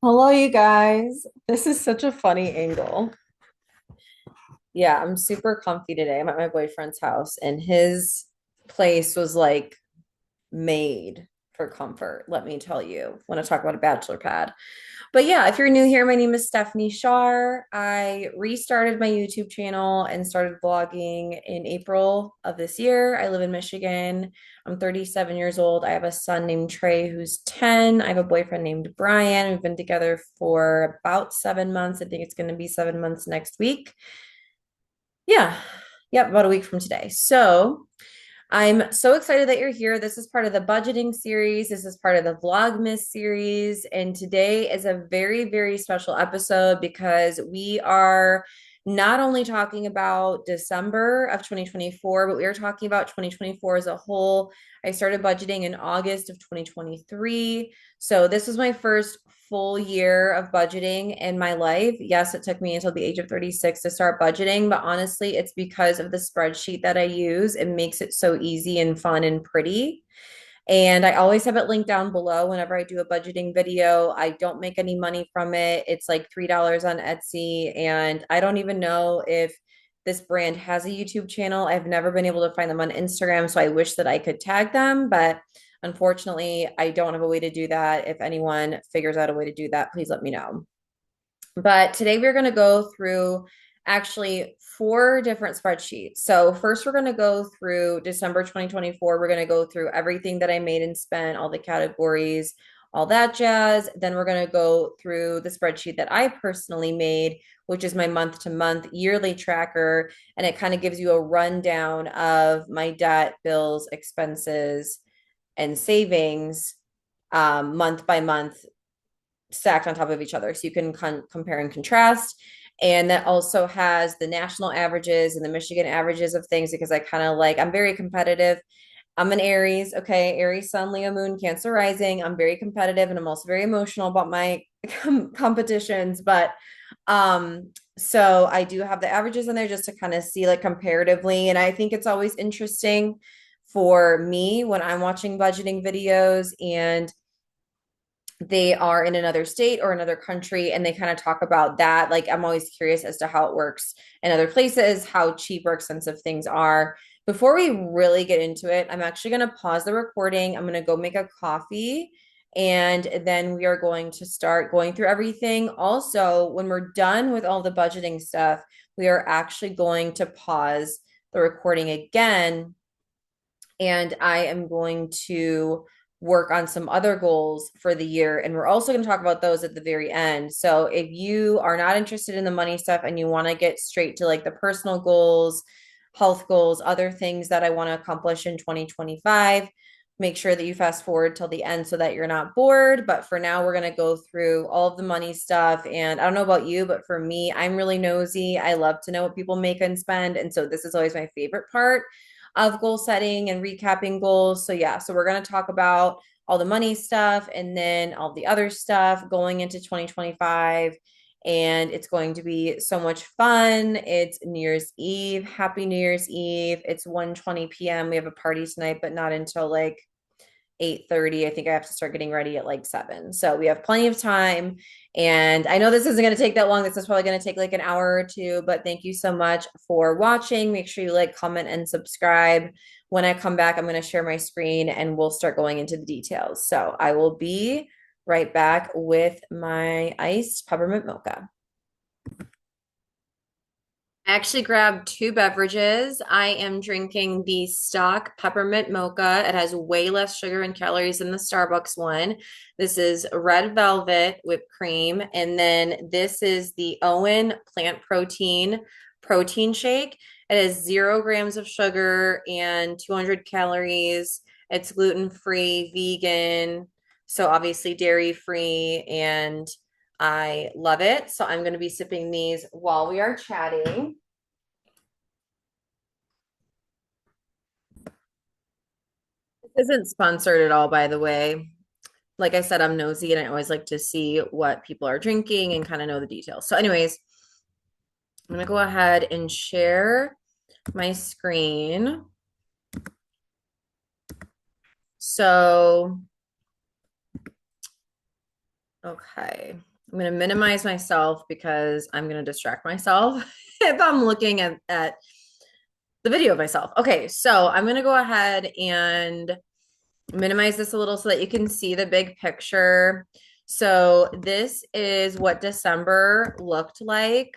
Hello, you guys. This is such a funny angle. Yeah, I'm super comfy today. I'm at my boyfriend's house, and his place was like made for comfort. Let me tell you, when I talk about a bachelor pad. But yeah, if you're new here, my name is Stephanie Shar. I restarted my YouTube channel and started vlogging in April of this year. I live in Michigan. I'm 37 years old. I have a son named Trey who's 10. I have a boyfriend named Brian. We've been together for about 7 months. I think it's going to be 7 months next week. Yeah. Yep, about a week from today. So, I'm so excited that you're here. This is part of the budgeting series. This is part of the Vlogmas series. And today is a very, very special episode because we are not only talking about December of 2024, but we are talking about 2024 as a whole. I started budgeting in August of 2023. So this was my first full year of budgeting in my life. Yes, it took me until the age of 36 to start budgeting, but honestly, it's because of the spreadsheet that I use. It makes it so easy and fun and pretty. And I always have it linked down below whenever I do a budgeting video. I don't make any money from it. It's like $3 on Etsy. And I don't even know if this brand has a YouTube channel. I've never been able to find them on Instagram. So I wish that I could tag them, but unfortunately, I don't have a way to do that. If anyone figures out a way to do that, please let me know. But today we're going to go through actually four different spreadsheets. So first we're going to go through December 2024. We're going to go through everything that I made and spent, all the categories, all that jazz. Then we're going to go through the spreadsheet that I personally made, which is my month to month yearly tracker. And it kind of gives you a rundown of my debt, bills, expenses, and savings month by month stacked on top of each other. So you can compare and contrast. And that also has the national averages and the Michigan averages of things because I kind of like, I'm very competitive. I'm an Aries, okay, Aries sun, Leo moon, Cancer rising. I'm very competitive and I'm also very emotional about my competitions. But so I do have the averages in there just to kind of see like comparatively. And I think it's always interesting for me when I'm watching budgeting videos and they are in another state or another country and they kind of talk about that. Like, I'm always curious as to how it works in other places, how cheap or expensive things are. Before we really get into it, I'm actually going to pause the recording. I'm going to go make a coffee and then we are going to start going through everything. Also, when we're done with all the budgeting stuff, we are actually going to pause the recording again and I am going to work on some other goals for the year. And we're also going to talk about those at the very end. So if you are not interested in the money stuff and you want to get straight to like the personal goals, health goals, other things that I want to accomplish in 2025, make sure that you fast forward till the end so that you're not bored. But for now, we're going to go through all of the money stuff. And I don't know about you, but for me, I'm really nosy. I love to know what people make and spend. And so this is always my favorite part of goal setting and recapping goals. So yeah, so we're going to talk about all the money stuff and then all the other stuff going into 2025. And it's going to be so much fun. It's New Year's Eve. Happy New Year's Eve. It's 1:20 p.m. We have a party tonight, but not until like 8:30. I think I have to start getting ready at like 7. So we have plenty of time. And I know this isn't going to take that long. This is probably going to take like an hour or two, but thank you so much for watching. Make sure you like, comment, and subscribe. When I come back, I'm going to share my screen and we'll start going into the details. So I will be right back with my iced peppermint mocha. I actually grabbed two beverages. I am drinking the stock peppermint mocha. It has way less sugar and calories than the Starbucks one. This is red velvet whipped cream. And then this is the Owen plant protein shake. It has 0 grams of sugar and 200 calories. It's gluten-free, vegan, so obviously dairy-free, and I love it. So I'm going to be sipping these while we are chatting. This isn't sponsored at all, by the way. Like I said, I'm nosy and I always like to see what people are drinking and kind of know the details. So, anyways, I'm going to go ahead and share my screen. So, okay. I'm going to minimize myself because I'm going to distract myself if I'm looking at the video of myself. Okay, so I'm going to go ahead and minimize this a little so that you can see the big picture. So this is what December looked like.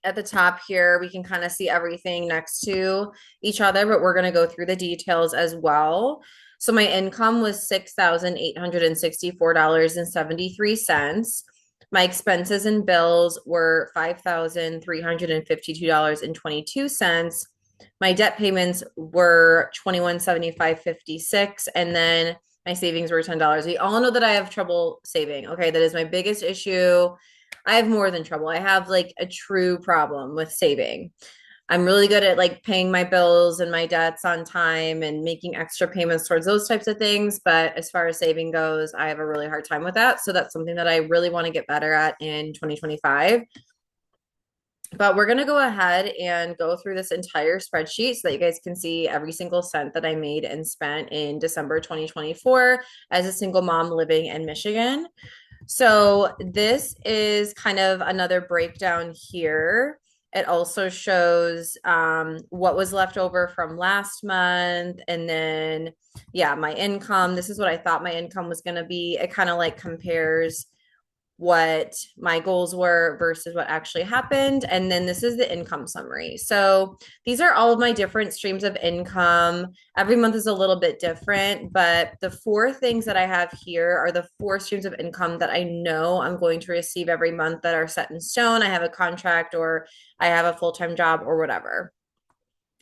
At the top here, we can kind of see everything next to each other, but we're going to go through the details as well. So my income was $6,864.73. My expenses and bills were $5,352.22. My debt payments were $2,175.56, and then my savings were $10. We all know that I have trouble saving. Okay, that is my biggest issue. I have more than trouble. I have like a true problem with saving. I'm really good at like paying my bills and my debts on time and making extra payments towards those types of things. But as far as saving goes, I have a really hard time with that. So that's something that I really want to get better at in 2025. But we're going to go ahead and go through this entire spreadsheet so that you guys can see every single cent that I made and spent in December 2024 as a single mom living in Michigan. So this is kind of another breakdown here. It also shows what was left over from last month. And then, yeah, my income. This is what I thought my income was going to be. It kind of like compares what my goals were versus what actually happened. And then this is the income summary. So these are all of my different streams of income. Every month is a little bit different, but the four things that I have here are the four streams of income that I know I'm going to receive every month that are set in stone. I have a contract or I have a full-time job or whatever.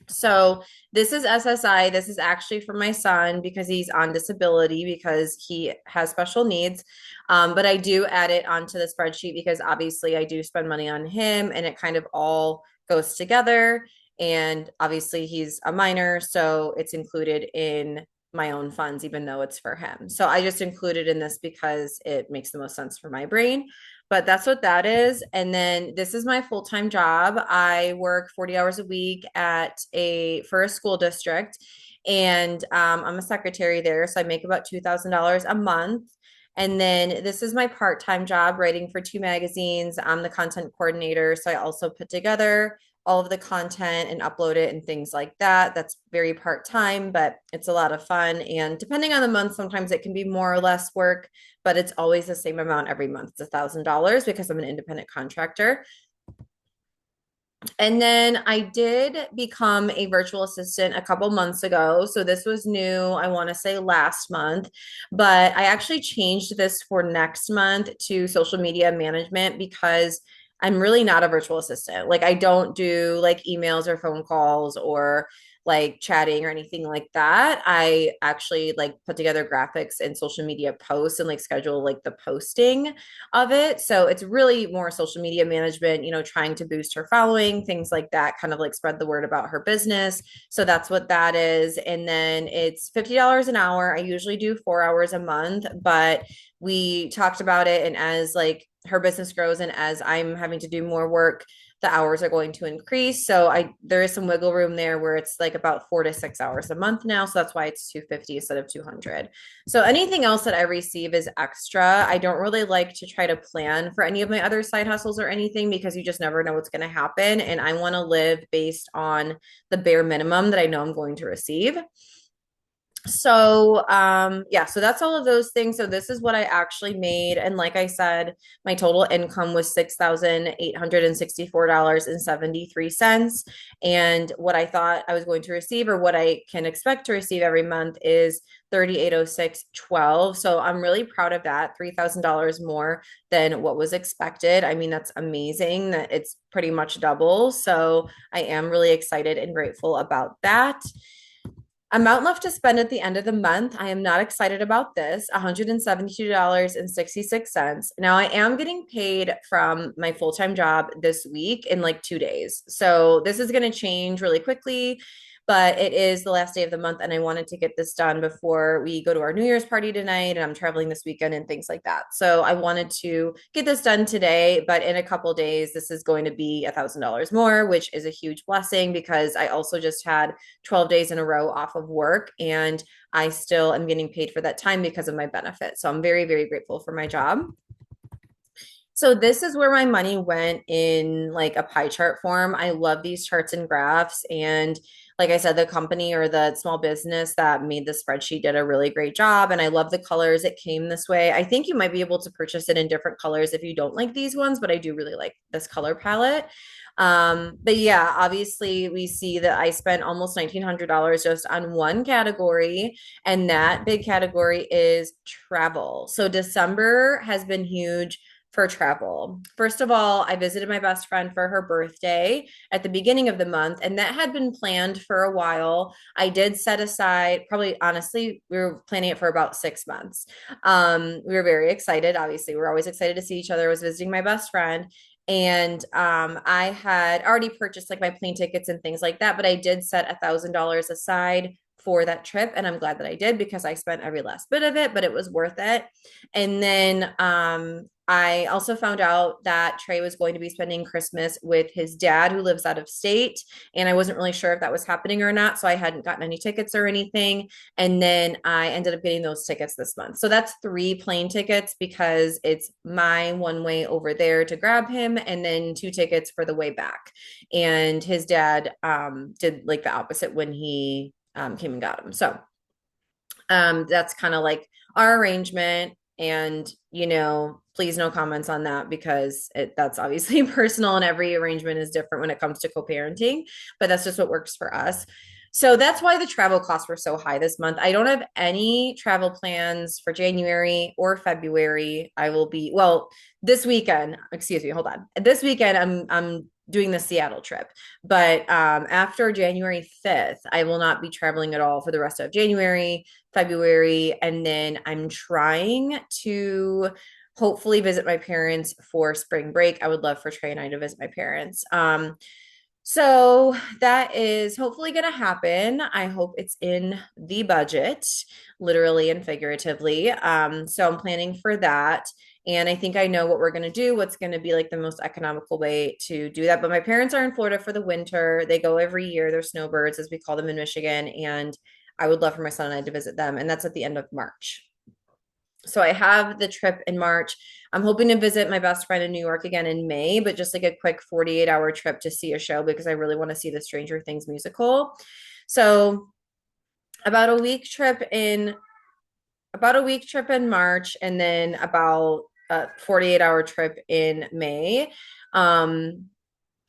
So this is SSI. This is actually for my son because he's on disability because he has special needs. But I do add it onto the spreadsheet because obviously I do spend money on him and it kind of all goes together. And obviously he's a minor, so it's included in my own funds, even though it's for him. So I just included in this because it makes the most sense for my brain. But that's what that is. And then this is my full-time job. I work 40 hours a week for a school district. And I'm a secretary there. So I make about $2,000 a month. And then this is my part-time job writing for two magazines. I'm the content coordinator. So I also put together all of the content and upload it and things like that. That's very part-time, but it's a lot of fun. And depending on the month, sometimes it can be more or less work, but it's always the same amount every month. It's $1,000 because I'm an independent contractor. And then I did become a virtual assistant a couple months ago. So this was new, I want to say last month, but I actually changed this for next month to social media management because I'm really not a virtual assistant. Like I don't do like emails or phone calls or like chatting or anything like that. I actually like put together graphics and social media posts and like schedule like the posting of it. So it's really more social media management, trying to boost her following, things like that, kind of like spread the word about her business. So that's what that is. And then it's $50 an hour. I usually do 4 hours a month, but we talked about it. And as like her business grows and as I'm having to do more work, the hours are going to increase. So there is some wiggle room there where it's like about 4 to 6 hours a month now. So that's why it's 250 instead of 200. So anything else that I receive is extra. I don't really like to try to plan for any of my other side hustles or anything because you just never know what's going to happen. And I want to live based on the bare minimum that I know I'm going to receive. So yeah, so that's all of those things. So this is what I actually made. And like I said, my total income was $6,864.73. And what I thought I was going to receive or what I can expect to receive every month is 3806.12. So I'm really proud of that. $3,000 more than what was expected. I mean, that's amazing that it's pretty much double. So I am really excited and grateful about that. Amount left to spend at the end of the month. I am not excited about this. $172.66. Now I am getting paid from my full-time job this week in like 2 days. So this is going to change really quickly, but it is the last day of the month and I wanted to get this done before we go to our New Year's party tonight and I'm traveling this weekend and things like that. So I wanted to get this done today, but in a couple days, this is going to be $1,000 more, which is a huge blessing because I also just had 12 days in a row off of work and I still am getting paid for that time because of my benefit. So I'm very, very grateful for my job. So this is where my money went in like a pie chart form. I love these charts and graphs. And like I said, the company or the small business that made the spreadsheet did a really great job. And I love the colors. It came this way. I think you might be able to purchase it in different colors if you don't like these ones, but I do really like this color palette. But yeah, obviously we see that I spent almost $1,900 just on one category, and that big category is travel. So December has been huge for travel. First of all, I visited my best friend for her birthday at the beginning of the month, and that had been planned for a while. I did set aside, probably honestly, we were planning it for about 6 months. We were very excited. Obviously, we're always excited to see each other. I was visiting my best friend. And I had already purchased like my plane tickets and things like that, but I did set $1,000 aside for that trip. And I'm glad that I did because I spent every last bit of it, but it was worth it. And then I also found out that Trey was going to be spending Christmas with his dad, who lives out of state. And I wasn't really sure if that was happening or not. So I hadn't gotten any tickets or anything. And then I ended up getting those tickets this month. So that's 3 plane tickets because it's my one way over there to grab him, and then 2 tickets for the way back. And his dad did like the opposite when he came and got him. So that's kind of like our arrangement. And, please no comments on that because that's obviously personal and every arrangement is different when it comes to co-parenting, but that's just what works for us. So that's why the travel costs were so high this month. I don't have any travel plans for January or February. I will be, well, this weekend, excuse me, hold on. This weekend I'm doing the Seattle trip. But after January 5th, I will not be traveling at all for the rest of January, February, and then I'm trying to hopefully visit my parents for spring break. I would love for Trey and I to visit my parents. So that is hopefully going to happen. I hope it's in the budget, literally and figuratively. So I'm planning for that. And I think I know what we're going to do, what's going to be like the most economical way to do that. But my parents are in Florida for the winter. They go every year. They're snowbirds, as we call them in Michigan. And I would love for my son and I to visit them. And that's at the end of March. So I have the trip in March. I'm hoping to visit my best friend in New York again in May, but just like a quick 48-hour trip to see a show because I really want to see the Stranger Things musical. So about a week trip in March, and then about a 48-hour trip in May. I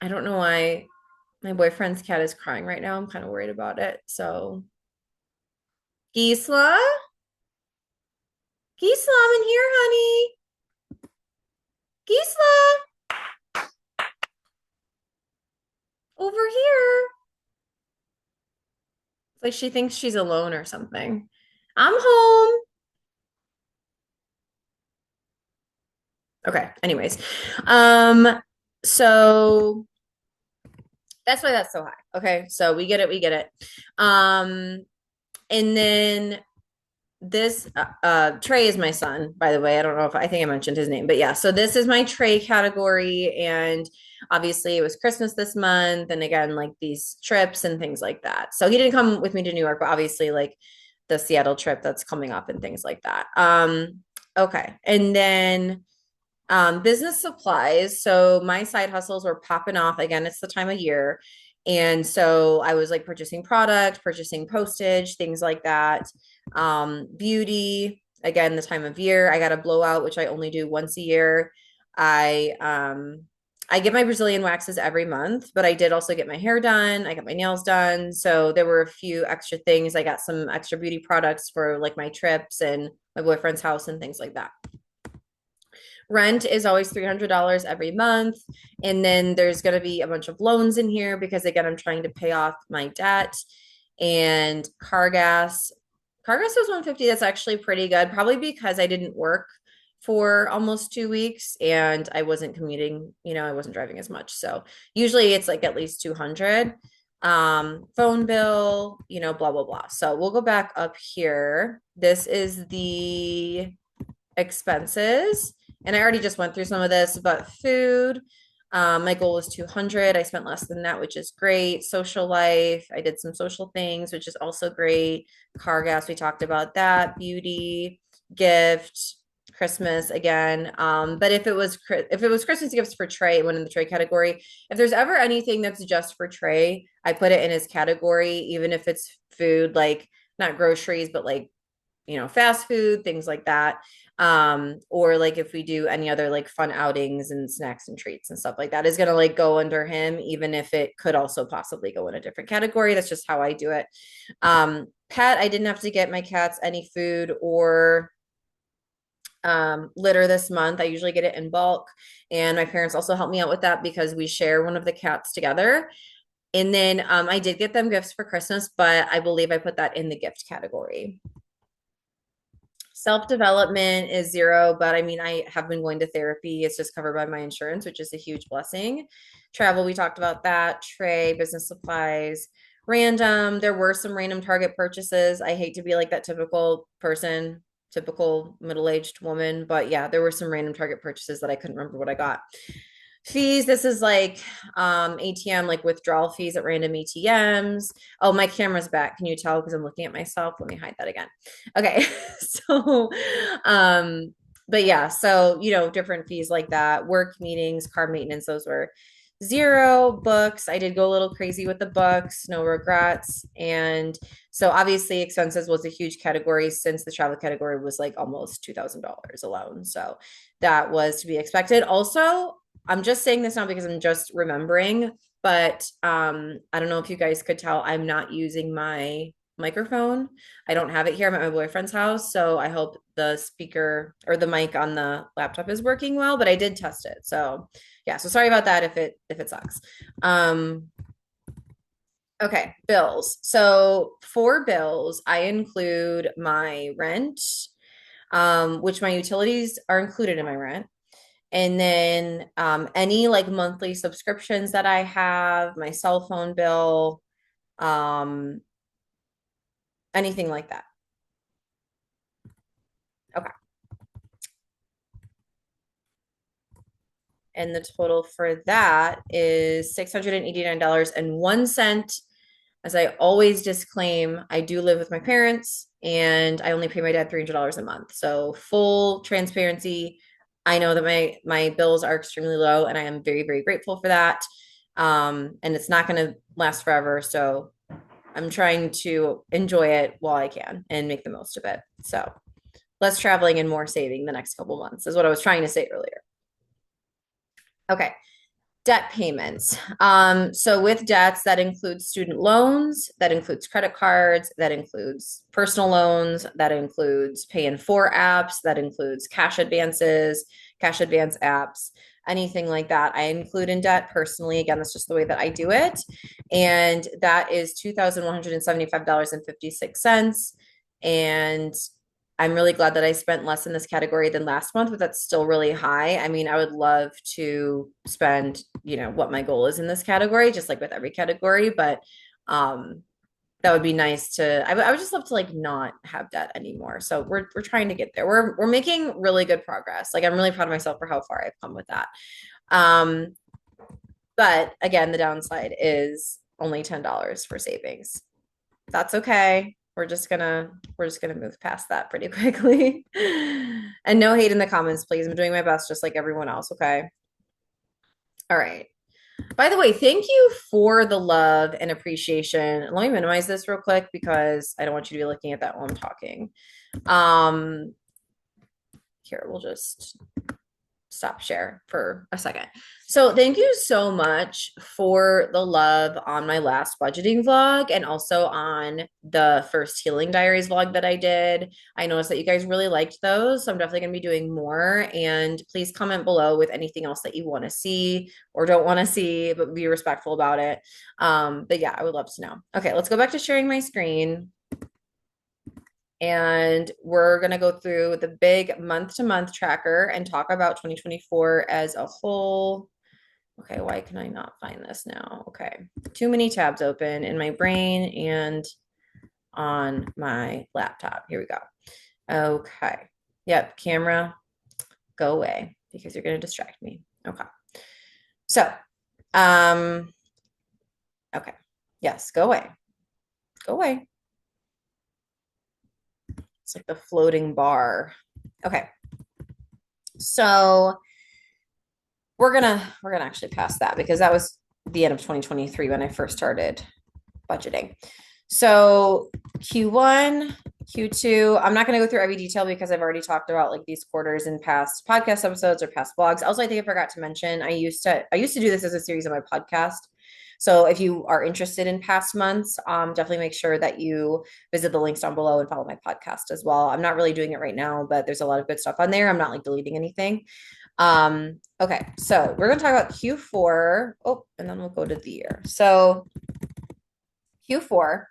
don't know why my boyfriend's cat is crying right now. I'm kind of worried about it. So Gisla, Gisla, I'm in here, honey. Gisla, over here. It's like she thinks she's alone or something. I'm home. Okay. Anyways, so that's why that's so high. Okay. So we get it. We get it. And then this Trey is my son, by the way. I don't know if I think I mentioned his name, but yeah. So this is my Trey category, and obviously it was Christmas this month, and again, like these trips and things like that. So he didn't come with me to New York, but obviously like the Seattle trip that's coming up and things like that. Okay. And then business supplies. So my side hustles were popping off. Again, it's the time of year. And so I was like purchasing product, purchasing postage, things like that. Beauty, again, the time of year. I got a blowout, which I only do once a year. I get my Brazilian waxes every month, but I did also get my hair done. I got my nails done. So there were a few extra things. I got some extra beauty products for like my trips and my boyfriend's house and things like that. Rent is always $300 every month. And then there's going to be a bunch of loans in here because, again, I'm trying to pay off my debt. And car gas. Car gas was 150. That's actually pretty good, probably because I didn't work for almost 2 weeks and I wasn't commuting, I wasn't driving as much. So usually it's like at least 200. Phone bill, blah, blah, blah. So we'll go back up here. This is the expenses. And I already just went through some of this, but food, my goal was 200. I spent less than that, which is great. Social life, I did some social things, which is also great. Car gas, we talked about that. Beauty, gift, Christmas again. But if it was Christmas gifts for Trey, it went in the Trey category. If there's ever anything that's just for Trey, I put it in his category, even if it's food, like not groceries, but like, fast food, things like that. Or like if we do any other like fun outings and snacks and treats and stuff like that is gonna like go under him, even if it could also possibly go in a different category. That's just how I do it. Pet, I didn't have to get my cats any food or litter this month. I usually get it in bulk. And my parents also help me out with that because we share one of the cats together. And then I did get them gifts for Christmas, but I believe I put that in the gift category. Self-development is zero, but I mean, I have been going to therapy. It's just covered by my insurance, which is a huge blessing. Travel, we talked about that. Trey, business supplies, random. There were some random Target purchases. I hate to be like that typical person, typical middle-aged woman, but yeah, there were some random Target purchases that I couldn't remember what I got. Fees, this is like ATM, like withdrawal fees at random ATMs. Oh, my camera's back. Can you tell? Because I'm looking at myself. Let me hide that again. Okay. So, but yeah, so, different fees like that, work meetings, car maintenance, those were zero. Books, I did go a little crazy with the books, no regrets. And so obviously expenses was a huge category since the travel category was like almost $2,000 alone. So that was to be expected. Also, I'm just saying this now because I'm just remembering, but I don't know if you guys could tell, I'm not using my microphone. I don't have it here. I'm at my boyfriend's house, so I hope the speaker or the mic on the laptop is working well, but I did test it. So, yeah, so sorry about that if it sucks. Okay, bills. So, for bills, I include my rent, which my utilities are included in my rent. And then any like monthly subscriptions that I have, my cell phone bill, um, anything like that. Okay. And the total for that is $689.01. As I always disclaim, I do live with my parents and I only pay my dad $300 a month. So full transparency. I know that my bills are extremely low and I am very, very grateful for that. And it's not going to last forever. So I'm trying to enjoy it while I can and make the most of it. So less traveling and more saving the next couple months is what I was trying to say earlier. Okay. Debt payments. So with debts, that includes student loans, that includes credit cards, that includes personal loans, that includes pay in four apps, that includes cash advances, cash advance apps, anything like that. I include in debt personally. Again, that's just the way that I do it. And that is $2,175.56. And I'm really glad that I spent less in this category than last month, but that's still really high. I mean, I would love to spend, what my goal is in this category, just like with every category, but that would be nice I would just love to like not have debt anymore. So we're trying to get there. We're making really good progress. Like I'm really proud of myself for how far I've come with that. Um, but again, the downside is only $10 for savings. That's okay. We're just gonna move past that pretty quickly. And no hate in the comments, please. I'm doing my best just like everyone else, okay? All right. By the way, thank you for the love and appreciation. Let me minimize this real quick because I don't want you to be looking at that while I'm talking. Um, Here, we'll just stop share for a second. So thank you so much for the love on my last budgeting vlog and also on the first healing diaries vlog that I did. I noticed that you guys really liked those, so I'm definitely going to be doing more. And please comment below with anything else that you want to see or don't want to see, but be respectful about it. But yeah, I would love to know. Okay, let's go back to sharing my screen. And we're going to go through the big month-to-month tracker and talk about 2024 as a whole. Okay, why can I not find this now? Okay, too many tabs open in my brain and on my laptop. Here we go. Okay, yep, camera, go away because you're going to distract me. Okay, so, okay, yes, go away. Go away. It's like the floating bar. Okay. So we're gonna actually pass that because that was the end of 2023 when I first started budgeting. So Q1, Q2, I'm not going to go through every detail because I've already talked about like these quarters in past podcast episodes or past vlogs. Also, I think I forgot to mention I used to do this as a series on my podcast. So if you are interested in past months, definitely make sure that you visit the links down below and follow my podcast as well. I'm not really doing it right now, but there's a lot of good stuff on there. I'm not like deleting anything. Okay, so we're gonna talk about Q4. Oh, and then we'll go to the year. So Q4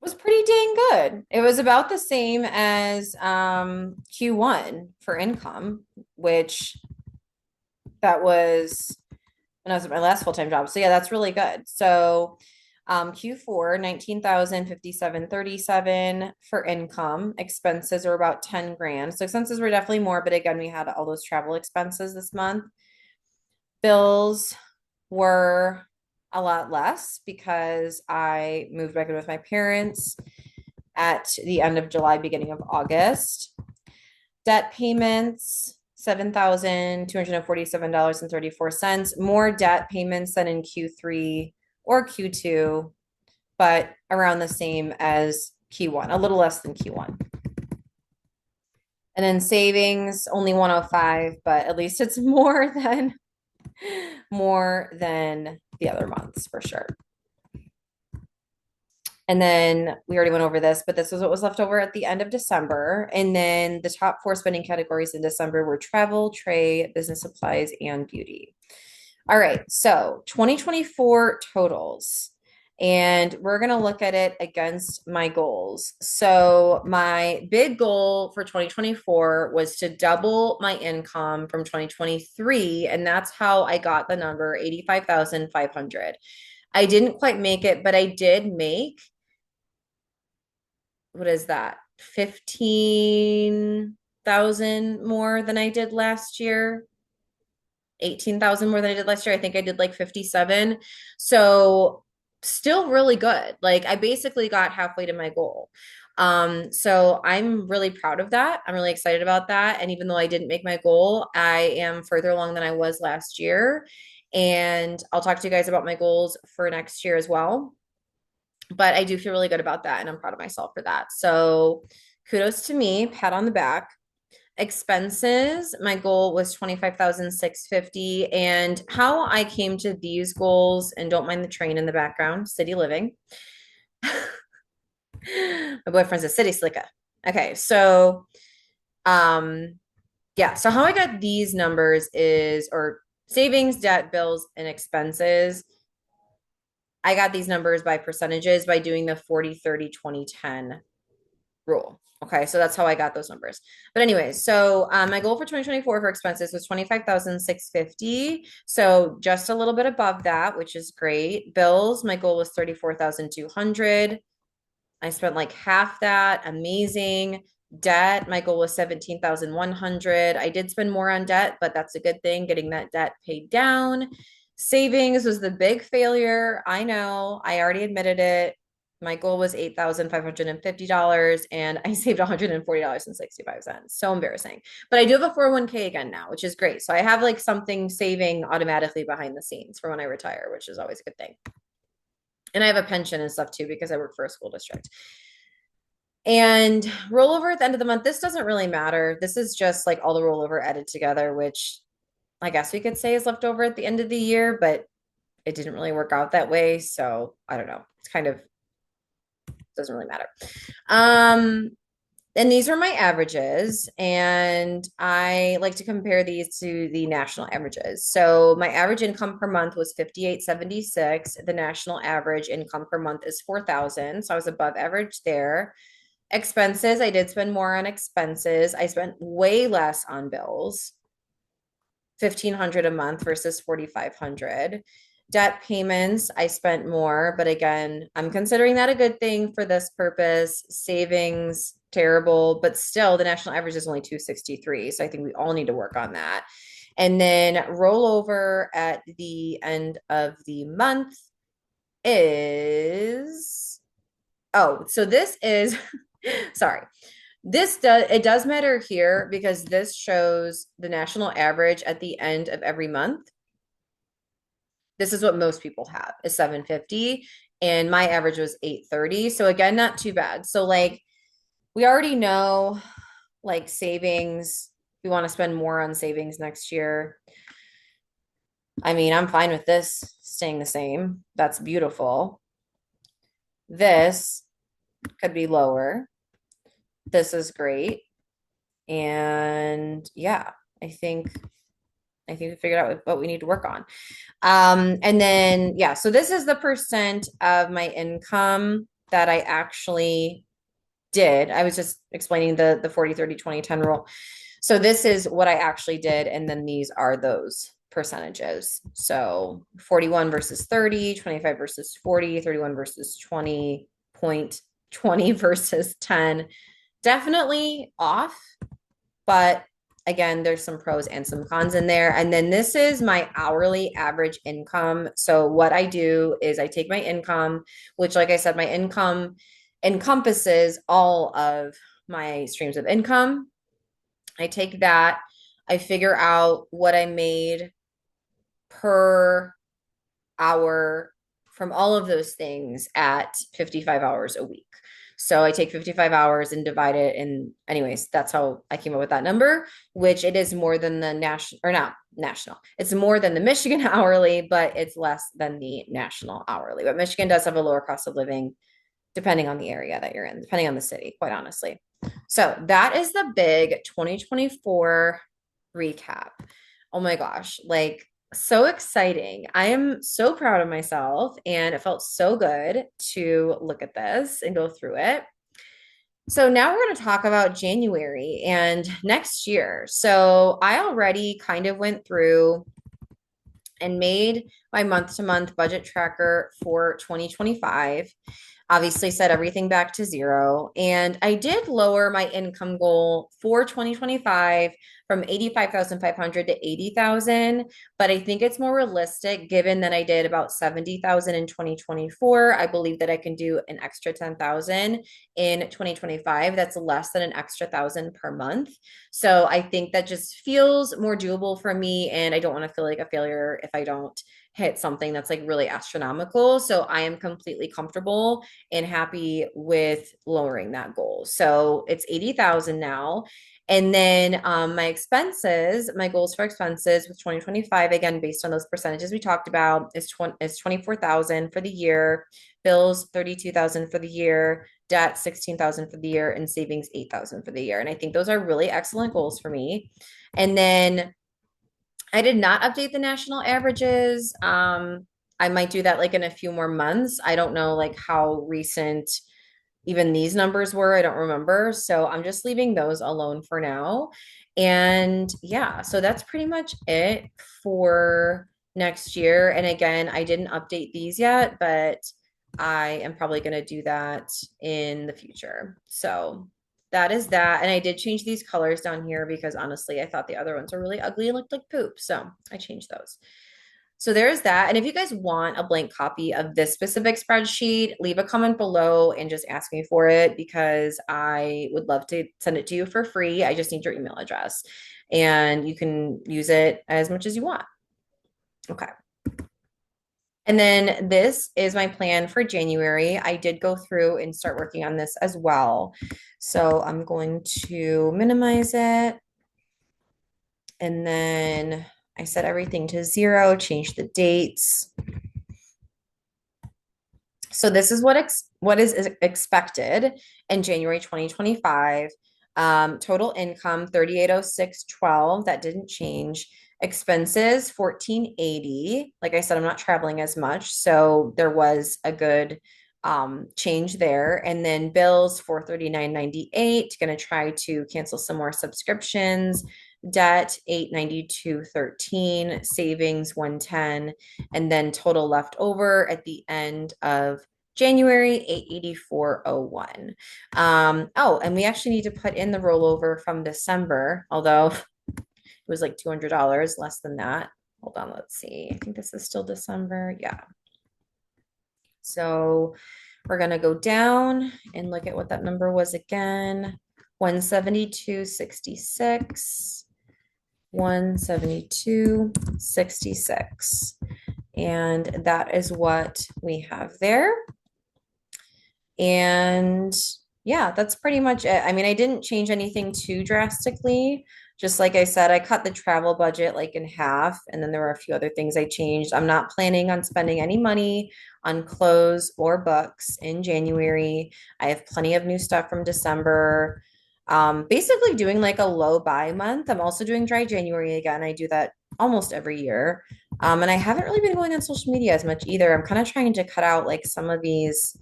was pretty dang good. It was about the same as Q1 for income, which that was when I was at my last full-time job. So yeah, that's really good. So Q4, 19,057.37 for income. Expenses are about 10 grand. So expenses were definitely more, but again, we had all those travel expenses this month. Bills were a lot less because I moved back in with my parents at the end of July, beginning of August. Debt payments, $7,247.34. More debt payments than in Q3 or Q2, but around the same as Q1, a little less than Q1. And then savings, only 105, but at least it's more than the other months for sure. And then we already went over this, but this was what was left over at the end of December. And then the top four spending categories in December were travel, trade, business supplies, and beauty. All right, so 2024 totals. And we're going to look at it against my goals. So, my big goal for 2024 was to double my income from 2023. And that's how I got the number 85,500. I didn't quite make it, but I did make, what is that? 15,000 more than I did last year. 18,000 more than I did last year. I think I did like 57. So still really good. Like I basically got halfway to my goal. So I'm really proud of that. I'm really excited about that. And even though I didn't make my goal, I am further along than I was last year. And I'll talk to you guys about my goals for next year as well. But I do feel really good about that. And I'm proud of myself for that. So kudos to me, pat on the back. Expenses, my goal was 25,650. And how I came to these goals, and don't mind the train in the background, city living. My boyfriend's a city slicker. Okay, so yeah, so how I got these numbers is, or savings, debt, bills, and expenses. I got these numbers by percentages by doing the 40-30-20-10 rule. Okay, so that's how I got those numbers. But anyways, so my goal for 2024 for expenses was 25,650. So just a little bit above that, which is great. Bills, my goal was 34,200. I spent like half that. Amazing. Debt, my goal was 17,100. I did spend more on debt, but that's a good thing, getting that debt paid down. Savings was the big failure. I know. I already admitted it. My goal was $8,550 and I saved $140.65. So embarrassing. But I do have a 401k again now, which is great. So I have like something saving automatically behind the scenes for when I retire, which is always a good thing. And I have a pension and stuff too because I work for a school district. And rollover at the end of the month, this doesn't really matter. This is just like all the rollover added together, which I guess we could say is left over at the end of the year, but it didn't really work out that way. So I don't know. It's kind of doesn't really matter. And these are my averages, and I like to compare these to the national averages. So my average income per month was 5876. The national average income per month is 4,000. So I was above average there. Expenses, I did spend more on expenses. I spent way less on bills. 1,500 a month versus 4,500. Debt payments, I spent more, but again, I'm considering that a good thing for this purpose. Savings, terrible, but still the national average is only 263. So I think we all need to work on that. And then rollover at the end of the month is, oh, so this is, sorry. It does matter here because this shows the national average at the end of every month. This is what most people have is 750, and my average was 830. So again, not too bad. So like we already know like savings, we want to spend more on savings next year. I mean, I'm fine with this staying the same. That's beautiful. This could be lower. This is great. And yeah, I think we figured out what we need to work on. And then yeah, so this is the percent of my income that I actually did. I was just explaining the 40 30 20 10 rule. So this is what I actually did, and then these are those percentages. So 41 versus 30, 25 versus 40, 31 versus 20, point 20 versus 10. Definitely off, but again, there's some pros and some cons in there. And then this is my hourly average income. So what I do is I take my income, which like I said, my income encompasses all of my streams of income. I take that, I figure out what I made per hour from all of those things at 55 hours a week. So I take 55 hours and divide it. And, anyways, that's how I came up with that number, which it is more than the national, or not national. It's more than the Michigan hourly, but it's less than the national hourly. But Michigan does have a lower cost of living depending on the area that you're in, depending on the city, quite honestly. So that is the big 2024 recap. Oh my gosh, like so exciting. I am so proud of myself, and it felt so good to look at this and go through it. So now we're going to talk about January and next year. So I already kind of went through and made my month to month budget tracker for 2025. Obviously, set everything back to zero. And I did lower my income goal for 2025 from 85,500 to 80,000, but I think it's more realistic given that I did about 70,000 in 2024. I believe that I can do an extra 10,000 in 2025. That's less than an extra 1,000 per month. So I think that just feels more doable for me, and I don't want to feel like a failure if I don't hit something that's like really astronomical. So I am completely comfortable and happy with lowering that goal. So it's 80,000 now. And then my expenses, my goals for expenses with 2025, again, based on those percentages we talked about, is 24,000 for the year, bills 32,000 for the year, debt 16,000 for the year, and savings 8,000 for the year. And I think those are really excellent goals for me. And then I did not update the national averages. I might do that like in a few more months. I don't know like how recent even these numbers were. I don't remember. So I'm just leaving those alone for now. And yeah, so that's pretty much it for next year. And again, I didn't update these yet, but I am probably going to do that in the future. So that is that. And I did change these colors down here because honestly, I thought the other ones were really ugly and looked like poop. So I changed those. So there's that. And if you guys want a blank copy of this specific spreadsheet, leave a comment below and just ask me for it because I would love to send it to you for free. I just need your email address and you can use it as much as you want. Okay. And then this is my plan for January. I did go through and start working on this as well. So I'm going to minimize it. And then I set everything to zero, change the dates. So this is what is expected in January 2025. Total income 3806.12. That didn't change. Expenses 1480. Like I said, I'm not traveling as much, so there was a good change there. And then bills 439.98. Going to try to cancel some more subscriptions. Debt 892.13. Savings 110, and then total left over at the end of January 884.01. Oh, and we actually need to put in the rollover from December, although it was like $200 less than that. Hold on, let's see. I think this is still December. Yeah. So we're going to go down and look at what that number was again. 172.66, 172.66. And that is what we have there. And yeah, that's pretty much it. I mean, I didn't change anything too drastically. Just like I said, I cut the travel budget like in half, and then there were a few other things I changed. I'm not planning on spending any money on clothes or books in January. I have plenty of new stuff from December. Basically doing like a low buy month. I'm also doing dry January again. I do that almost every year. And I haven't really been going on social media as much either. I'm kind of trying to cut out like some of these,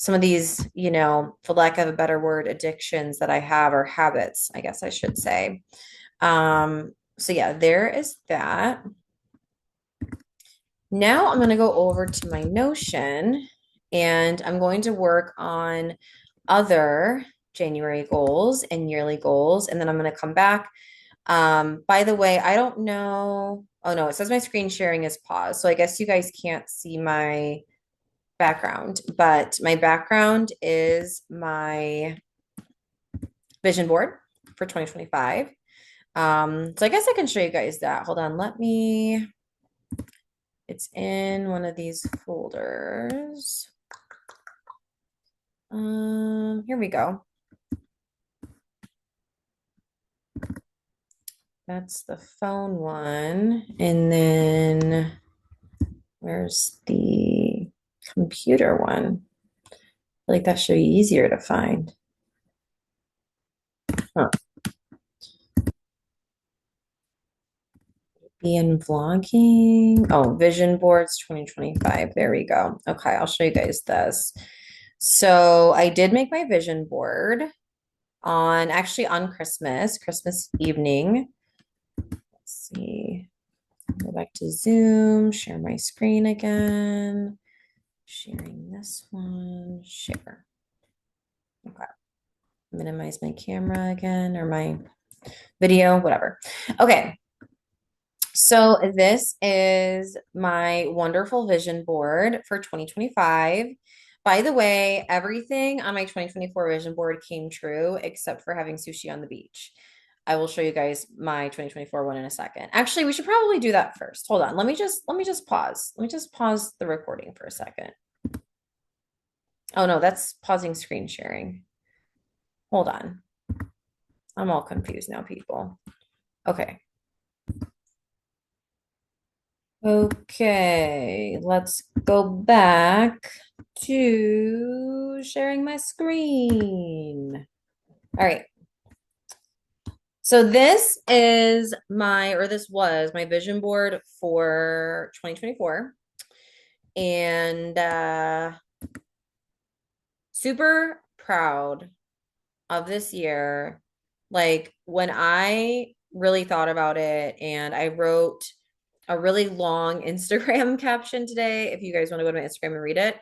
for lack of a better word, addictions that I have or habits, I guess I should say. So yeah, there is that. Now I'm going to go over to my Notion and I'm going to work on other January goals and yearly goals. And then I'm going to come back. By the way, I don't know. Oh no, it says my screen sharing is paused. So I guess you guys can't see my background, but my background is my vision board for 2025. So I guess I can show you guys that. Hold on, it's in one of these folders. Here we go. That's the phone one. And then where's the computer one? I feel like that should be easier to find. Huh. Be in vlogging. Oh, vision boards 2025. There we go. Okay, I'll show you guys this. So I did make my vision board on Christmas evening. Let's see. Go back to Zoom, share my screen again. Sharing this one, share. Okay. Minimize my camera again or my video, whatever. Okay. So this is my wonderful vision board for 2025. By the way, everything on my 2024 vision board came true except for having sushi on the beach. I will show you guys my 2024 one in a second. Actually, we should probably do that first. Hold on. Let me just pause. Let me just pause the recording for a second. Oh no, that's pausing screen sharing. Hold on. I'm all confused now, people. Okay. Okay, let's go back to sharing my screen. All right. So this was my vision board for 2024. And super proud of this year. Like when I really thought about it and I wrote a really long Instagram caption today, if you guys want to go to my Instagram and read it.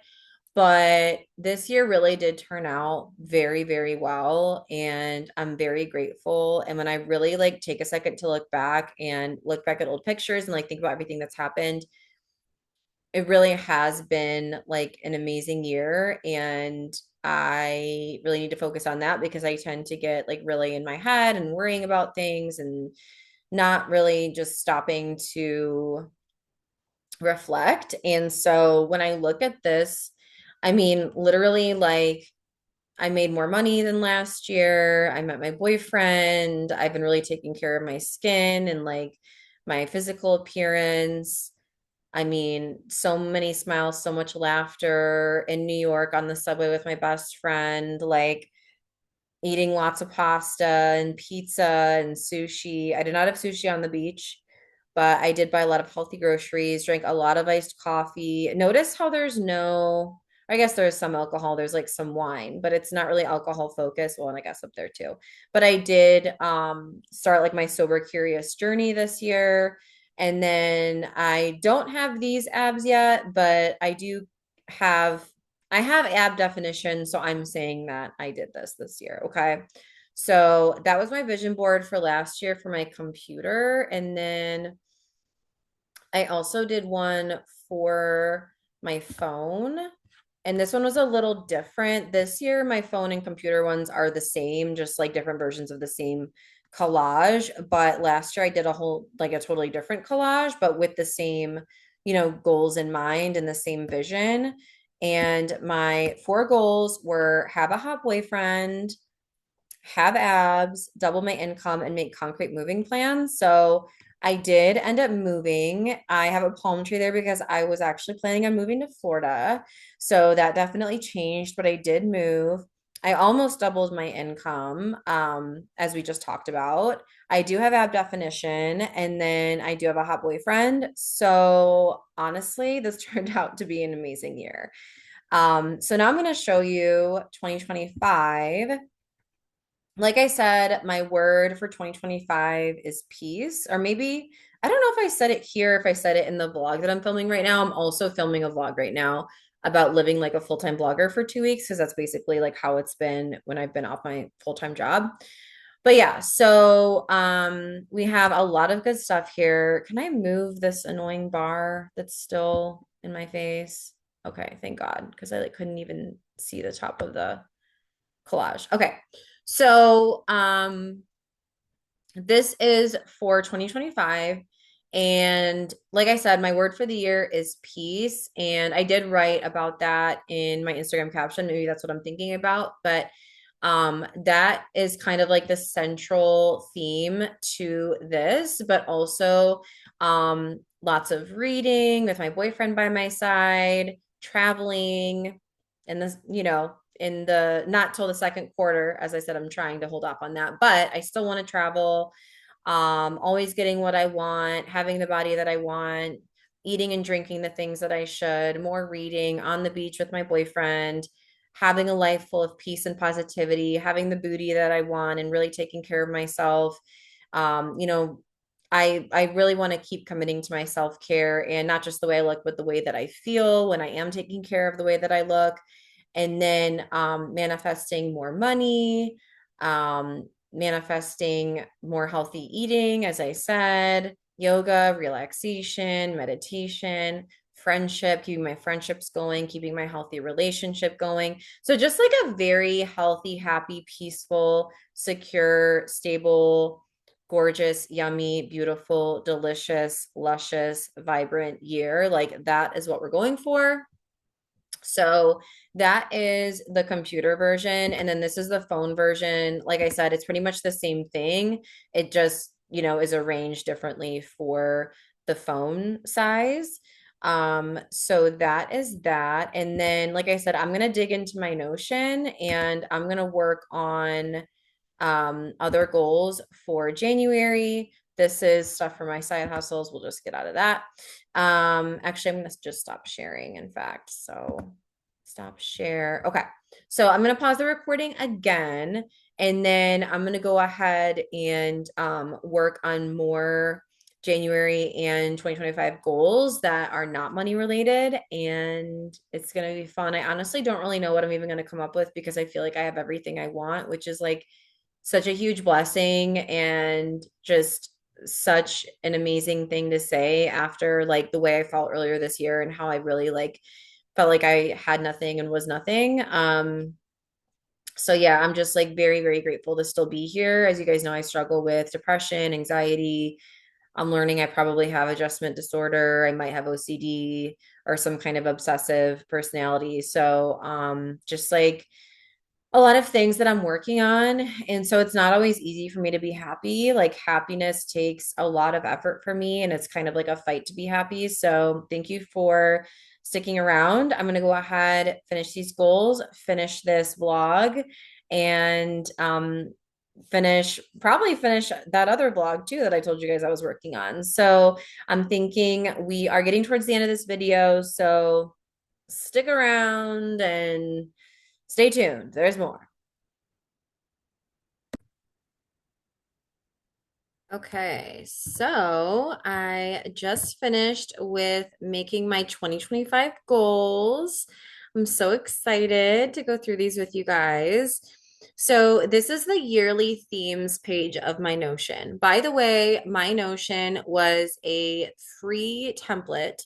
But this year really did turn out very, very well. And I'm very grateful. And when I really like take a second to look back at old pictures and like think about everything that's happened, it really has been like an amazing year. And I really need to focus on that because I tend to get like really in my head and worrying about things and not really just stopping to reflect. And so when I look at this, I mean, literally, like, I made more money than last year. I met my boyfriend. I've been really taking care of my skin and like my physical appearance. I mean, so many smiles, so much laughter in New York on the subway with my best friend, like eating lots of pasta and pizza and sushi. I did not have sushi on the beach, but I did buy a lot of healthy groceries, drank a lot of iced coffee. Notice how I guess there's some alcohol, there's like some wine, but it's not really alcohol focused. Well, and I guess up there too. But I did start like my sober curious journey this year. And then I don't have these abs yet, but have I have ab definition, so I'm saying that I did this year. Okay. So that was my vision board for last year for my computer. And then I also did one for my phone. And this one was a little different. This year, my phone and computer ones are the same, just like different versions of the same collage. But last year, I did a whole, like a totally different collage, but with the same, goals in mind and the same vision. And my four goals were have a hot boyfriend, have abs, double my income, and make concrete moving plans. So I did end up moving. I have a palm tree there because I was actually planning on moving to Florida. So that definitely changed, but I did move. I almost doubled my income, as we just talked about. I do have ab definition, and then I do have a hot boyfriend. So honestly, this turned out to be an amazing year. So now I'm going to show you 2025. Like I said, my word for 2025 is peace. Or maybe, I don't know if I said it here, if I said it in the vlog that I'm filming right now. I'm also filming a vlog right now about living like a full-time blogger for 2 weeks, because that's basically like how it's been when I've been off my full-time job. But yeah, so we have a lot of good stuff here. Can I move this annoying bar that's still in my face? Okay, thank God, because I like couldn't even see the top of the collage. Okay. So, this is for 2025. And like I said, my word for the year is peace. And I did write about that in my Instagram caption. Maybe that's what I'm thinking about. But that is kind of like the central theme to this, but also lots of reading with my boyfriend by my side, traveling, and this, in the not till the second quarter. As I said, I'm trying to hold off on that, but I still want to travel. Always getting what I want, having the body that I want, eating and drinking the things that I should, more reading, on the beach with my boyfriend, having a life full of peace and positivity, having the booty that I want, and really taking care of myself. Um, you know, I really want to keep committing to my self-care, and not just the way I look, but the way that I feel when I am taking care of the way that I look. And then manifesting more money, manifesting more healthy eating, as I said, yoga, relaxation, meditation, friendship, keeping my friendships going, keeping my healthy relationship going. So just like a very healthy, happy, peaceful, secure, stable, gorgeous, yummy, beautiful, delicious, luscious, vibrant year. Like that is what we're going for. So that is the computer version. And then this is the phone version. Like I said, it's pretty much the same thing. It just, is arranged differently for the phone size. So that is that. And then, like I said, I'm going to dig into my Notion, and I'm going to work on other goals for January. This is stuff for my side hustles. We'll just get out of that. Actually, I'm gonna just stop sharing, in fact. So stop share. Okay. So I'm gonna pause the recording again, and then I'm gonna go ahead and work on more January and 2025 goals that are not money related, and it's gonna be fun. I honestly don't really know what I'm even gonna come up with, because I feel like I have everything I want, which is like such a huge blessing, and just such an amazing thing to say after like the way I felt earlier this year, and how I really like felt like I had nothing and was nothing. So yeah, I'm just like very, very grateful to still be here. As you guys know, I struggle with depression, anxiety. I'm learning I probably have adjustment disorder. I might have OCD or some kind of obsessive personality. So just like a lot of things that I'm working on. And so it's not always easy for me to be happy. Like happiness takes a lot of effort for me, and it's kind of like a fight to be happy. So thank you for sticking around. I'm going to go ahead, finish these goals, finish this vlog, and probably finish that other vlog too that I told you guys I was working on. So I'm thinking we are getting towards the end of this video. So stick around and stay tuned. There's more. Okay, so I just finished with making my 2025 goals. I'm so excited to go through these with you guys. So, this is the yearly themes page of my Notion. By the way, my Notion was a free template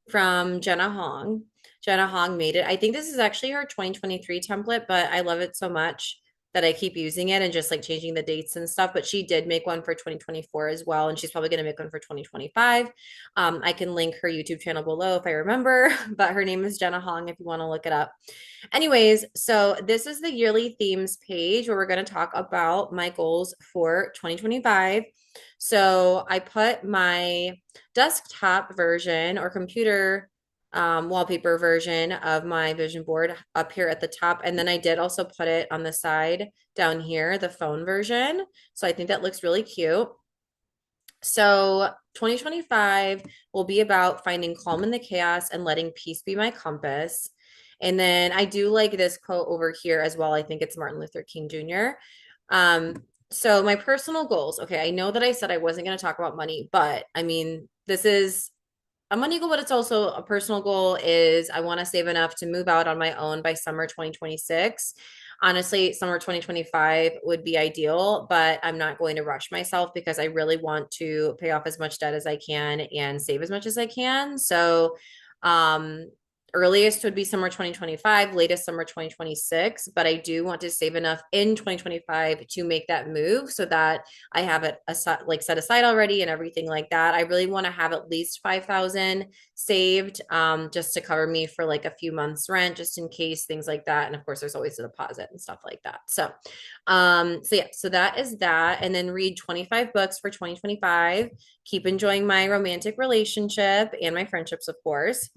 from Jenna Hong. Jenna Hong made it. I think this is actually her 2023 template, but I love it so much that I keep using it and just like changing the dates and stuff. But she did make one for 2024 as well, and she's probably going to make one for 2025. I can link her YouTube channel below if I remember, but her name is Jenna Hong if you want to look it up. Anyways, so this is the yearly themes page where we're going to talk about my goals for 2025. So I put my desktop version or computer wallpaper version of my vision board up here at the top. And then I did also put it on the side down here, the phone version. So I think that looks really cute. So 2025 will be about finding calm in the chaos and letting peace be my compass. And then I do like this quote over here as well. I think it's Martin Luther King Jr. So my personal goals. Okay, I know that I said I wasn't going to talk about money, but I mean, this is a money goal, but it's also a personal goal is I want to save enough to move out on my own by summer 2026. Honestly, summer 2025 would be ideal, but I'm not going to rush myself because I really want to pay off as much debt as I can and save as much as I can. So, um, earliest would be summer 2025, latest summer 2026, but I do want to save enough in 2025 to make that move so that I have it like set aside already and everything like that. I really want to have at least 5,000 saved just to cover me for like a few months rent just in case things like that. And of course there's always a deposit and stuff like that. So yeah, so that is that, and then read 25 books for 2025. Keep enjoying my romantic relationship and my friendships, of course.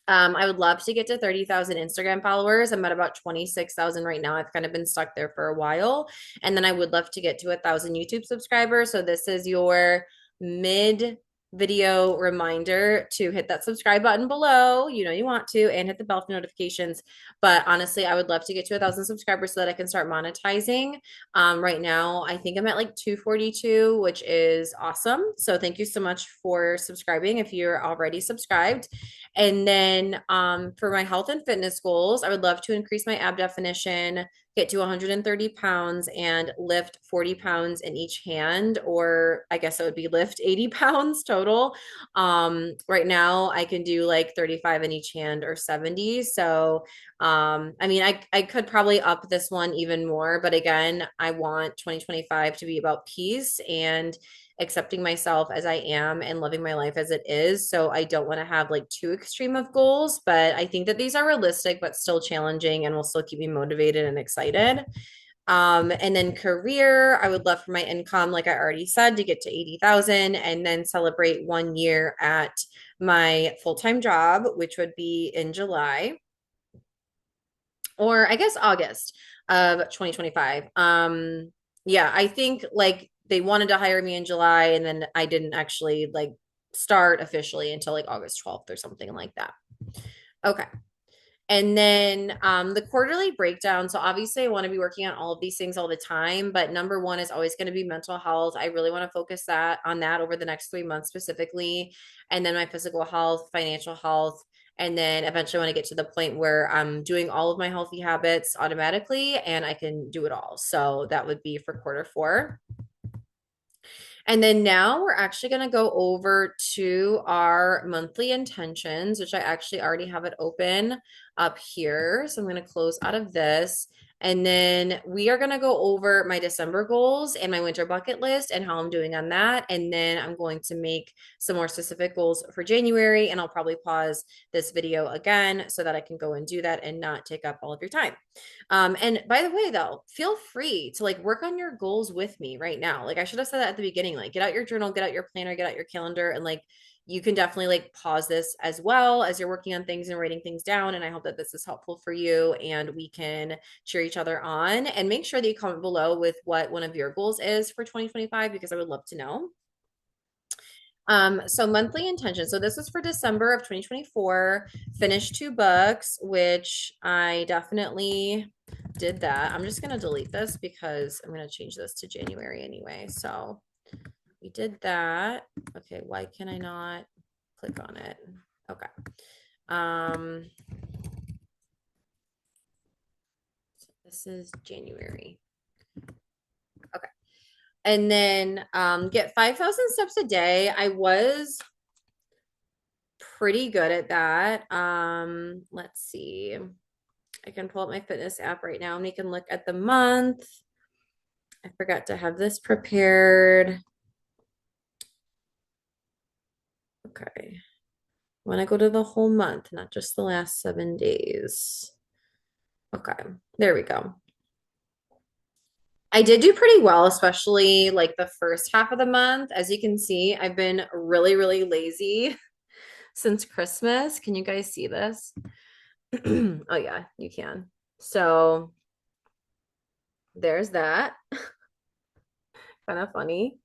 I would love to get to 30,000 Instagram followers. I'm at about 26,000 right now. I've kind of been stuck there for a while. And then I would love to get to 1,000 YouTube subscribers. So this is your mid video reminder to hit that subscribe button below. You know you want to, and hit the bell for notifications. But honestly, I would love to get to 1,000 subscribers so that I can start monetizing. Right now, I think I'm at like 242, which is awesome. So thank you so much for subscribing if you're already subscribed. And then for my health and fitness goals, I would love to increase my ab definition, get to 130 pounds, and lift 40 pounds in each hand, or I guess it would be lift 80 pounds total. Right now, I can do like 35 in each hand or 70. So, I mean, I could probably up this one even more, but again, I want 2025 to be about peace and accepting myself as I am and living my life as it is. So I don't want to have like too extreme of goals, but I think that these are realistic but still challenging and will still keep me motivated and excited. And then career, I would love for my income, like I already said, to get to 80,000 and then celebrate 1 year at my full-time job, which would be in July or I guess August of 2025. Yeah, I think like they wanted to hire me in July and then I didn't actually like start officially until like August 12th or something like that. Okay. And then the quarterly breakdown. So obviously, I want to be working on all of these things all the time, but number one is always going to be mental health. I really want to focus that on that over the next 3 months specifically, and then my physical health, financial health, and then eventually I want to get to the point where I'm doing all of my healthy habits automatically, and I can do it all. So that would be for quarter four. And then now we're actually going to go over to our monthly intentions, which I actually already have it open up here. So I'm going to close out of this. And then we are going to go over my December goals and my winter bucket list and how I'm doing on that. And then I'm going to make some more specific goals for January. And I'll probably pause this video again so that I can go and do that and not take up all of your time. And by the way, though, feel free to like work on your goals with me right now. Like I should have said that at the beginning, like get out your journal, get out your planner, get out your calendar, and like you can definitely like pause this as well as you're working on things and writing things down. And I hope that this is helpful for you and we can cheer each other on, and make sure that you comment below with what one of your goals is for 2025 because I would love to know. So monthly intention. So this is for December of 2024. Finished 2 books, which I definitely did that. I'm just gonna delete this because I'm gonna change this to January anyway. So we did that. Okay, why can I not click on it? Okay. So this is January. Okay. And then get 5,000 steps a day. I was pretty good at that. Let's see. I can pull up my fitness app right now and we can look at the month. I forgot to have this prepared. Okay. I want to go to the whole month, not just the last 7 days. Okay, there we go. I did do pretty well, especially like the first half of the month. As you can see, I've been really, really lazy since Christmas. Can you guys see this? Oh, yeah, you can. So there's that. Kind of funny.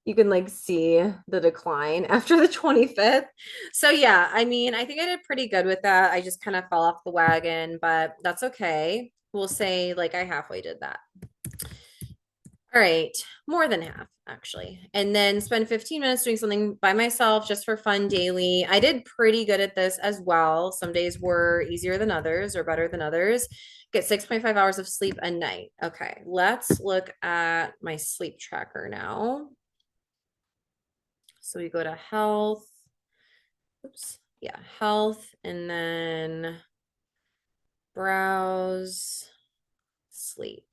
You can like see the decline after the 25th. So yeah, I mean, I think I did pretty good with that. I just kind of fell off the wagon, but that's okay. We'll say like I halfway did that. All right, more than half actually. And then spend 15 minutes doing something by myself just for fun daily. I did pretty good at this as well. Some days were easier than others or better than others. Get 6.5 hours of sleep a night. Okay, let's look at my sleep tracker now. So we go to health. Oops. Yeah, health and then browse sleep.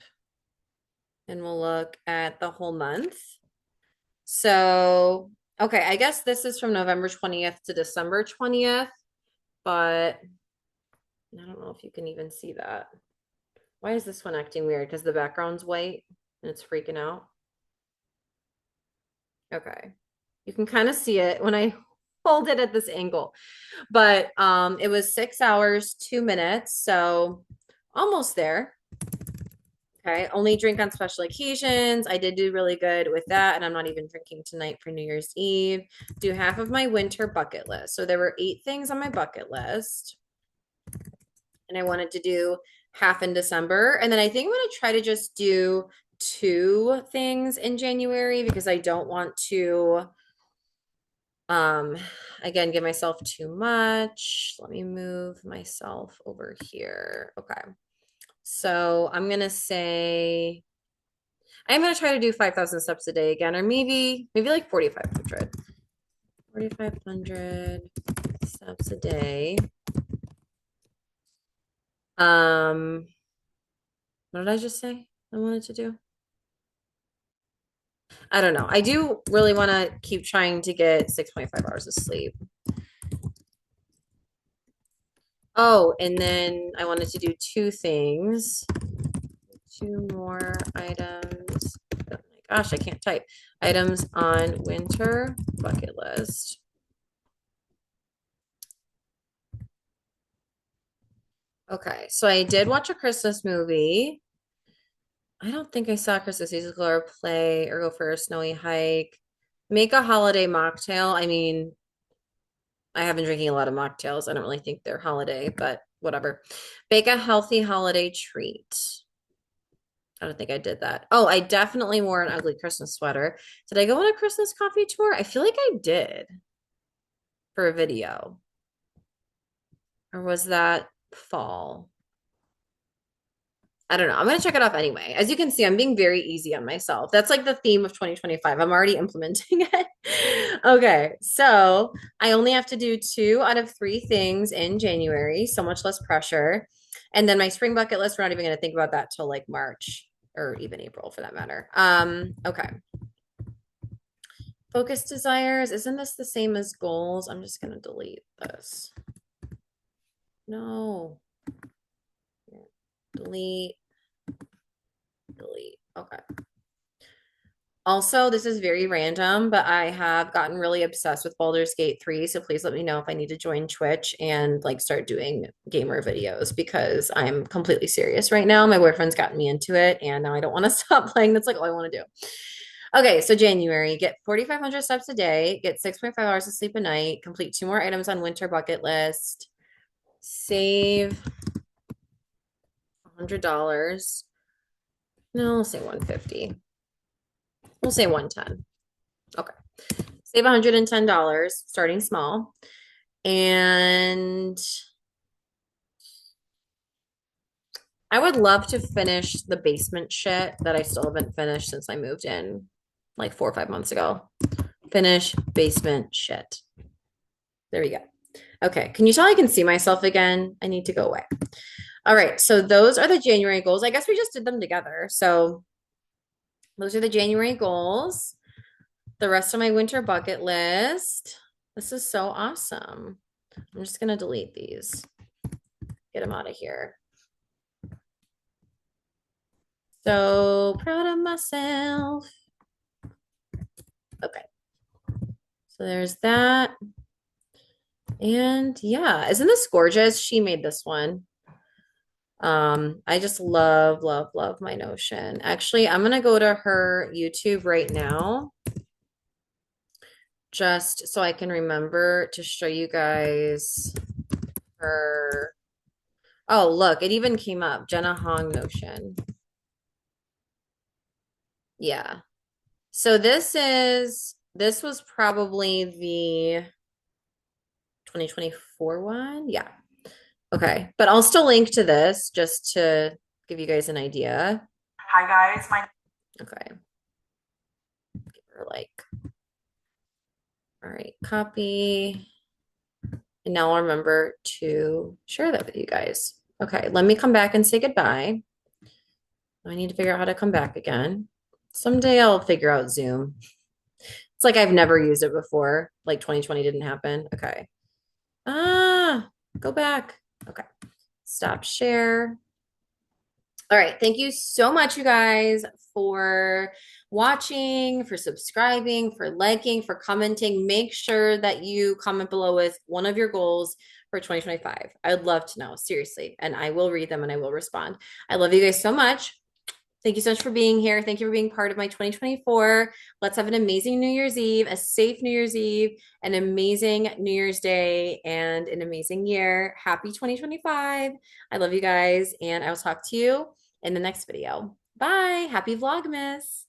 And we'll look at the whole month. So, okay, I guess this is from November 20th to December 20th, but I don't know if you can even see that. Why is this one acting weird? Because the background's white and it's freaking out. Okay. You can kind of see it when I hold it at this angle. But it was 6 hours, 2 minutes, so almost there. Okay, only drink on special occasions. I did do really good with that, and I'm not even drinking tonight for New Year's Eve. Do half of my winter bucket list. So there were 8 things on my bucket list, and I wanted to do half in December. And then I think I'm going to try to just do 2 things in January because I don't want to, again, give myself too much. Let me move myself over here. Okay. So I'm going to say I'm gonna try to do 5,000 steps a day again, or maybe like 4,500. 4,500 steps a day. What did I just say I wanted to do? I don't know. I do really want to keep trying to get 6.5 hours of sleep. Oh, and then I wanted to do 2 things. 2 more items. Oh my gosh, I can't type. Items on winter bucket list. Okay, so I did watch a Christmas movie. I don't think I saw a Christmas musical or play or go for a snowy hike. Make a holiday mocktail. I mean, I have been drinking a lot of mocktails. I don't really think they're holiday, but whatever. Bake a healthy holiday treat. I don't think I did that. Oh, I definitely wore an ugly Christmas sweater. Did I go on a Christmas coffee tour? I feel like I did for a video. Or was that fall? I don't know. I'm going to check it off anyway. As you can see, I'm being very easy on myself. That's like the theme of 2025. I'm already implementing it. Okay. So I only have to do 2 out of 3 things in January. So much less pressure. And then my spring bucket list, we're not even going to think about that till like March or even April for that matter. Okay. Focus desires. Isn't this the same as goals? I'm just going to delete this. No. Delete. Delete. Okay. Also, this is very random, but I have gotten really obsessed with Baldur's Gate 3. So please let me know if I need to join Twitch and like start doing gamer videos because I'm completely serious right now. My boyfriend's gotten me into it and now I don't want to stop playing. That's like all I want to do. Okay, so January, get 4,500 steps a day, get 6.5 hours of sleep a night, complete 2 more items on winter bucket list, save $100. No, we'll say 150. We'll say 110. Okay. Save $110, starting small. And I would love to finish the basement shit that I still haven't finished since I moved in like 4 or 5 months ago. Finish basement shit. There we go. Okay, can you tell I can see myself again? I need to go away. All right, so those are the January goals. I guess we just did them together. So those are the January goals. The rest of my winter bucket list. This is so awesome. I'm just gonna delete these, get them out of here. So proud of myself. Okay, so there's that. And yeah, isn't this gorgeous? She made this one. I just love, love, love my Notion. Actually, I'm gonna go to her YouTube right now just so I can remember to show you guys her. Oh, look, it even came up. Jenna Hong Notion. Yeah. So this was probably the 2024 one. Yeah. Okay. But I'll still link to this just to give you guys an idea. Hi guys, my Okay. Give her like, all right, copy. And now I'll remember to share that with you guys. Okay, let me come back and say goodbye. I need to figure out how to come back again. Someday I'll figure out Zoom. It's like I've never used it before. Like 2020 didn't happen. Okay. Ah, go back. Okay. Stop share. All right. Thank you so much, you guys, for watching, for subscribing, for liking, for commenting. Make sure that you comment below with one of your goals for 2025. I would love to know, seriously. And I will read them and I will respond. I love you guys so much. Thank you so much for being here. Thank you for being part of my 2024. Let's have an amazing New Year's Eve, a safe New Year's Eve, an amazing New Year's Day, and an amazing year. Happy 2025. I love you guys, and I will talk to you in the next video. Bye. Happy Vlogmas.